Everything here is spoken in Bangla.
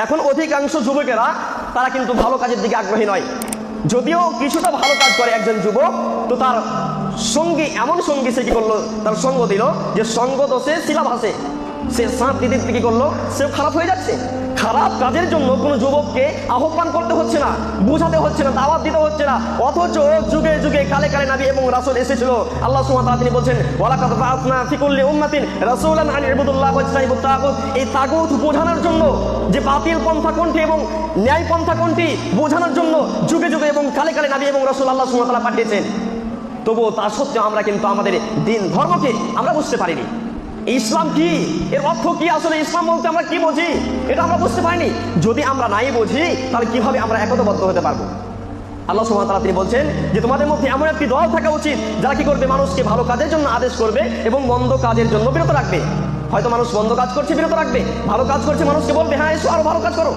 এখন অধিকাংশ যুবকেরা তারা কিন্তু ভালো কাজের দিকে আগ্রহী নয়। যদিও কিছুটা ভালো কাজ করে একজন যুবক, তো তার সঙ্গী এমন সঙ্গী সে কি করলো, তার সঙ্গ দিল যে সঙ্গ দোষে সিলাবাসে সে সাঁত দিতে কি করলো, সেও খারাপ হয়ে যাচ্ছে। খারাপ কাজের জন্য কোনো যুবককে আহ্বান করতে হচ্ছে না, বোঝাতে হচ্ছে না, দাওয়াত দিতে হচ্ছে না, অথচ যুগে যুগে কালে কালে নবী এবং রাসূল এসেছিল। আল্লাহ সুবহানাহু ওয়া তাআলা তিনি বলছেন, ওয়ালাকাদ বাআসনা ফি কুল্লি উম্মাতিন রাসূলান আন ইবুদুল্লাহ ওয়া ইজতানিবুত তাগুত। এই তাগুত বোঝানোর জন্য, যে বাতিল পন্থা কোনটি এবং ন্যায় পন্থা কোনটি বোঝানোর জন্য যুগে যুগে এবং কালে কালে নবী এবং রাসূল আল্লাহ সুবহানাহু ওয়া তাআলা পাঠিয়েছেন। তবুও তা সত্ত্বেও আমরা কিন্তু আমাদের দিন ধর্মকে আমরা বুঝতে পারিনি। ইসলাম কি, এর অর্থ কি, আসলে ইসলাম বলতে আমরা কি বুঝি, এটা আমরা বুঝতে পারিনি। যদি আমরা নাই বুঝি তাহলে কিভাবে আমরা একতাবদ্ধ হতে পারবো? আল্লাহ সুবহানাহু ওয়া তাআলা তিনি বলছেন যে তোমাদের মধ্যে এমন একটি দল থাকা উচিত যারা কি করবে, মানুষকে ভালো কাজের জন্য আদেশ করবে এবং মন্দ কাজের জন্য বিরত রাখবে। হয়তো মানুষ মন্দ কাজ করছে, বিরত রাখবে, ভালো কাজ করছে, মানুষকে বলবে হ্যাঁ এসো আরো ভালো কাজ করো।